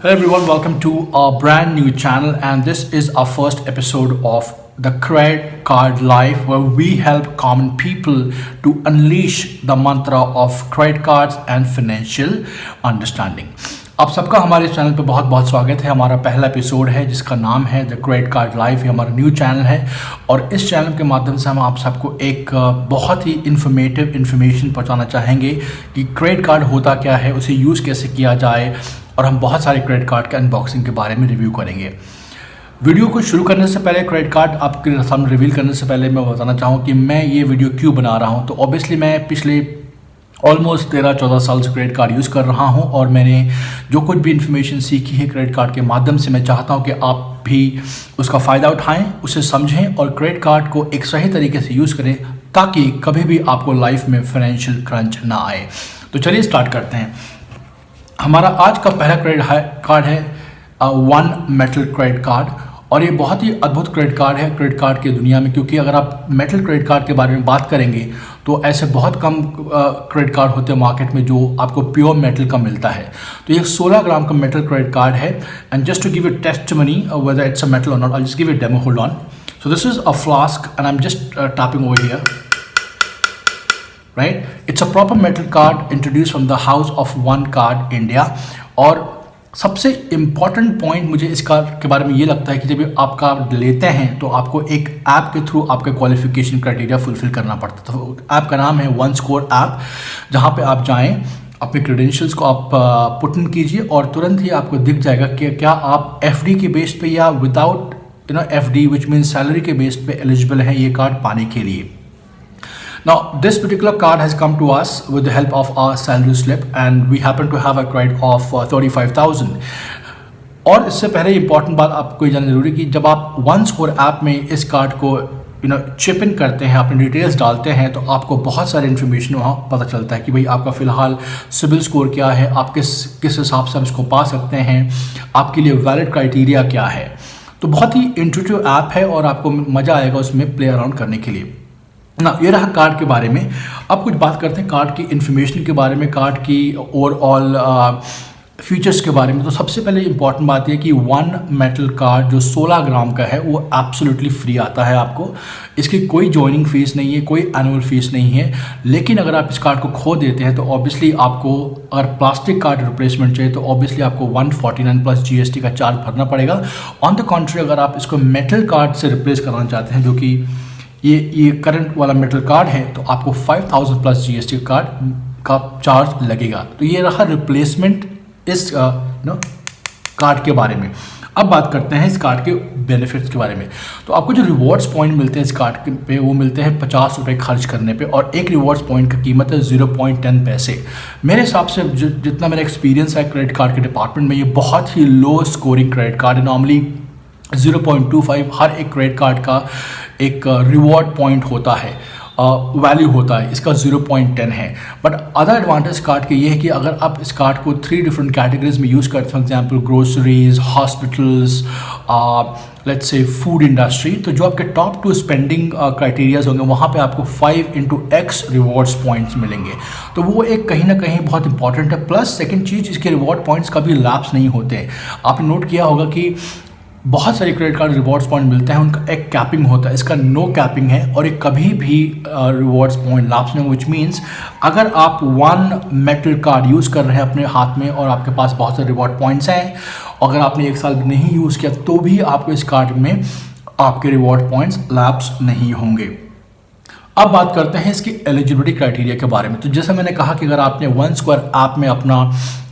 Hello everyone, welcome to our brand new channel, and this is our first episode of the Credit Card Life, where we help common people to unleash the mantra of credit cards and financial understanding. आप सबका हमारे channel पे बहुत बहुत स्वागत है। हमारा पहला एपिसोड है जिसका नाम है द क्रेडिट कार्ड लाइफ। ये हमारा न्यू चैनल है और इस चैनल के माध्यम से हम आप सबको एक बहुत ही इन्फॉर्मेशन पहुंचाना चाहेंगे कि क्रेडिट कार्ड होता क्या है, उसे यूज़ कैसे किया जाए, और हम बहुत सारे क्रेडिट कार्ड के अनबॉक्सिंग के बारे में रिव्यू करेंगे। वीडियो को शुरू करने से पहले, क्रेडिट कार्ड आपके सामने रिवील करने से पहले मैं बताना चाहूँ कि मैं ये वीडियो क्यों बना रहा हूँ। तो ऑब्वियसली मैं पिछले ऑलमोस्ट 13-14 साल से क्रेडिट कार्ड यूज़ कर रहा हूँ और मैंने जो कुछ भी इन्फॉर्मेशन सीखी है क्रेडिट कार्ड के माध्यम से, मैं चाहता हूँ कि आप भी उसका फ़ायदा उठाएं, उसे समझें और क्रेडिट कार्ड को एक सही तरीके से यूज़ करें ताकि कभी भी आपको लाइफ में फाइनेंशियल क्रंच ना आए। तो चलिए स्टार्ट करते हैं। हमारा आज का पहला क्रेडिट कार्ड है वन मेटल क्रेडिट कार्ड, और ये बहुत ही अद्भुत क्रेडिट कार्ड है क्रेडिट कार्ड की दुनिया में, क्योंकि अगर आप मेटल क्रेडिट कार्ड के बारे में बात करेंगे तो ऐसे बहुत कम क्रेडिट कार्ड होते हैं मार्केट में जो आपको प्योर मेटल का मिलता है। तो ये 16 ग्राम का मेटल क्रेडिट कार्ड है। And just to give you testimony whether it's a metal और not, I just give you demo, hold on. So this is a flask and I am just tapping over here, right. It's a proper metal card introduce from the house of one card India. और सबसे important point मुझे इस card के बारे में ये लगता है कि जब आप कार्ड लेते हैं तो आपको एक ऐप के थ्रू आपके क्वालिफिकेशन क्राइटेरिया फुलफिल करना पड़ता है। तो ऐप का नाम है वन स्कोर ऐप, जहाँ पे आप जाएं, अपने क्रेडेंशियल्स को आप पुट इन कीजिए और तुरंत ही आपको दिख जाएगा कि क्या आप एफडी के बेस पे या without FD which means salary के बेस पे एलिजिबल हैं ये कार्ड पाने के लिए। Now, this particular card has come to us with the help of our salary slip, and we happen to have a credit of 35,000. और इससे पहले इंपॉर्टेंट बात आपको ये जानना जरूरी कि जब आप वन स्कोर ऐप में इस कार्ड को चिप इन करते हैं, अपने डिटेल्स डालते हैं, तो आपको बहुत सारे इन्फॉर्मेशन वहाँ पता चलता है कि भाई आपका फ़िलहाल सिबिल स्कोर क्या है, आप किस हिसाब से हम इसको पा सकते हैं, आपके लिए वैलिड क्राइटेरिया क्या है। तो बहुत ही इंट्यूटिव ऐप है और आपको मज़ा आएगा उसमें प्ले अराउंड करने के लिए ना। ये रहा कार्ड के बारे में। अब कुछ बात करते हैं कार्ड की इन्फॉर्मेशन के बारे में, कार्ड की ओवरऑल फीचर्स के बारे में। तो सबसे पहले इंपॉर्टेंट बात यह कि वन मेटल कार्ड जो 16 ग्राम का है वो एब्सोल्युटली फ्री आता है आपको। इसकी कोई जॉइनिंग फीस नहीं है, कोई एनुअल फीस नहीं है। लेकिन अगर आप इस कार्ड को खो देते हैं तो ऑब्वियसली आपको, अगर प्लास्टिक कार्ड रिप्लेसमेंट चाहिए तो ऑब्वियसली आपको 149 प्लस GST का चार्ज भरना पड़ेगा। ऑन द कॉन्ट्री अगर आप इसको मेटल कार्ड से रिप्लेस कराना चाहते हैं, जो कि ये करंट वाला मेटल कार्ड है, तो आपको 5000 प्लस GST कार्ड का चार्ज लगेगा। तो ये रहा रिप्लेसमेंट इस कार्ड के बारे में। अब बात करते हैं इस कार्ड के बेनिफिट्स के बारे में। तो आपको जो रिवॉर्ड्स पॉइंट मिलते हैं इस कार्ड पे, वो मिलते हैं 50 रुपये खर्च करने पे, और एक रिवॉर्ड्स पॉइंट की कीमत है 0.10 पैसे। मेरे हिसाब से जितना मेरा एक्सपीरियंस है क्रेडिट कार्ड के डिपार्टमेंट में, ये बहुत ही लो स्कोरिंग क्रेडिट कार्ड है। नॉर्मली 0.25 हर एक क्रेडिट कार्ड का एक रिवॉर्ड पॉइंट होता है, वैल्यू होता है, इसका 0.10 है। बट अदर एडवांटेज कार्ड के ये है कि अगर आप इस कार्ड को 3 डिफरेंट कैटेगरीज में यूज़ करते हैं, for example groceries, hospitals, let's say food industry, तो जो आपके टॉप 2 स्पेंडिंग क्राइटेरियाज होंगे वहाँ पे आपको 5x रिवॉर्ड्स पॉइंट्स मिलेंगे। तो वो एक कहीं ना कहीं बहुत इंपॉर्टेंट है। प्लस सेकेंड चीज़, इसके रिवॉर्ड पॉइंट्स कभी लैप्स नहीं होते हैं। आपने नोट किया होगा कि बहुत सारे क्रेडिट कार्ड रिवॉर्ड्स पॉइंट मिलते हैं, उनका एक कैपिंग होता है, इसका नो कैपिंग है और ये कभी भी रिवॉर्ड्स पॉइंट लाप्स नहीं, विच मीन्स अगर आप वन मेटल कार्ड यूज़ कर रहे हैं अपने हाथ में और आपके पास बहुत सारे रिवॉर्ड पॉइंट्स हैं, अगर आपने 1 साल नहीं यूज़ किया तो भी आपको इस कार्ड में आपके रिवॉर्ड पॉइंट्स लैप्स नहीं होंगे। अब बात करते हैं इसकी एलिजिबिलिटी क्राइटेरिया के बारे में। तो जैसे मैंने कहा कि अगर आपने वन स्कोर ऐप में अपना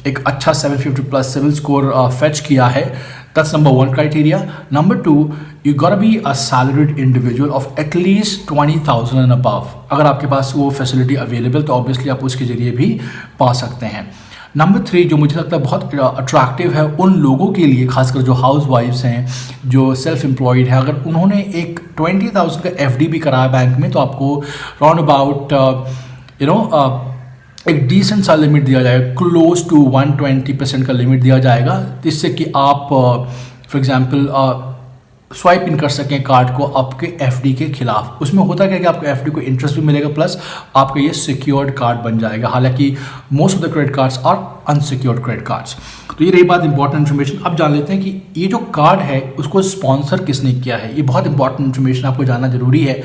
एक अच्छा 750 प्लस सिविल स्कोर फेच किया है, that's number 1 criteria. Number 2, you got be a salaried individual of at least 20,000 and above. अगर आपके पास वो फैसिलिटी अवेलेबल तो ऑब्वियसली आप उसके जरिए भी पा सकते हैं। नंबर 3 जो मुझे लगता है बहुत अट्रैक्टिव है उन लोगों के लिए, खासकर जो हाउस वाइफ्स हैं, जो सेल्फ एम्प्लॉयड है, अगर उन्होंने एक 20,000 का FD भी कराया बैंक में तो आपको राउंड अबाउट एक डिसेंट सा लिमिट दिया जाएगा, क्लोज टू 120% का लिमिट दिया जाएगा, जिससे कि आप फॉर एग्जांपल स्वाइप इन कर सकें कार्ड को आपके एफडी के खिलाफ। उसमें होता क्या कि आपको एफडी को इंटरेस्ट भी मिलेगा, प्लस आपका ये सिक्योर्ड कार्ड बन जाएगा। हालांकि most of the credit cards are unsecured credit cards. तो ये रही बात इंपॉर्टेंट इन्फॉर्मेशन। अब जान लेते हैं कि ये जो कार्ड है उसको स्पॉन्सर किसने किया है। ये बहुत इंपॉर्टेंट इन्फॉर्मेशन आपको जानना जरूरी है।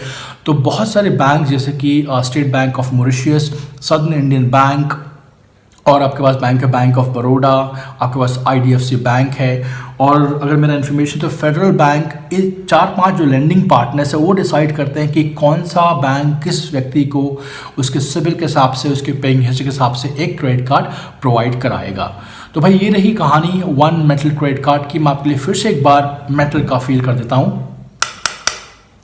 तो बहुत सारे बैंक जैसे कि state bank of Mauritius, southern Indian bank, और आपके पास बैंक ऑफ बड़ौदा, आपके पास IDFC बैंक है, और अगर मेरा इन्फॉर्मेशन तो फेडरल बैंक, ये 4-5 जो लेंडिंग पार्टनर्स है वो डिसाइड करते हैं कि कौन सा बैंक किस व्यक्ति को उसके सिबिल के हिसाब से, उसके पेइंग हिस्ट्री के हिसाब से एक क्रेडिट कार्ड प्रोवाइड कराएगा। तो भाई ये रही कहानी वन मेटल क्रेडिट कार्ड की। मैं आपके लिए फिर से एक बार मेटल का फील कर देता हूँ।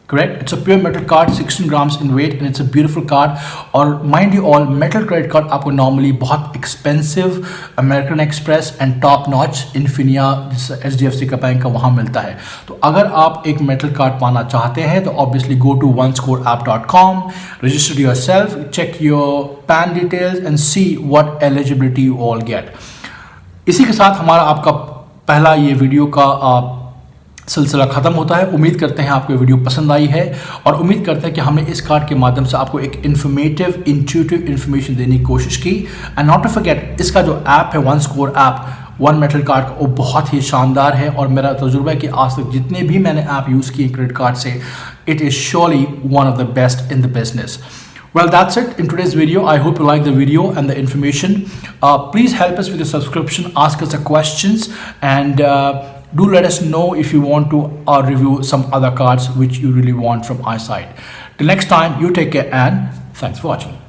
Correct? It's a pure metal card, 16 grams in weight, and it's a beautiful card. और mind you all, metal credit card आपको normally बहुत expensive American Express and top notch Infinia HDFC का bank का वहाँ मिलता है। तो अगर आप एक metal card पाना चाहते हैं तो obviously go to onescoreapp.com, register yourself, check your PAN details and see what eligibility you all get. इसी के साथ हमारा आपका पहला ये वीडियो का सिलसिला खत्म होता है। उम्मीद करते हैं आपको वीडियो पसंद आई है, और उम्मीद करते हैं कि हमने इस कार्ड के माध्यम से आपको एक इन्फॉर्मेटिव इंट्यूटिव इन्फॉर्मेशन देने की कोशिश की। एंड नॉट टू फॉरगेट, इसका जो ऐप है one score app, one metal card का, वो बहुत ही शानदार है। और मेरा तजुर्बा है कि आज तक जितने भी मैंने ऐप यूज़ किए क्रेडिट कार्ड से, it is surely one of the best in the business. Well, that's it in today's video. I hope you like the video and the information. Please help us with the subscription, ask us the questions, and do let us know if you want to review some other cards which you really want from our side. Till next time, you take care and thanks for watching.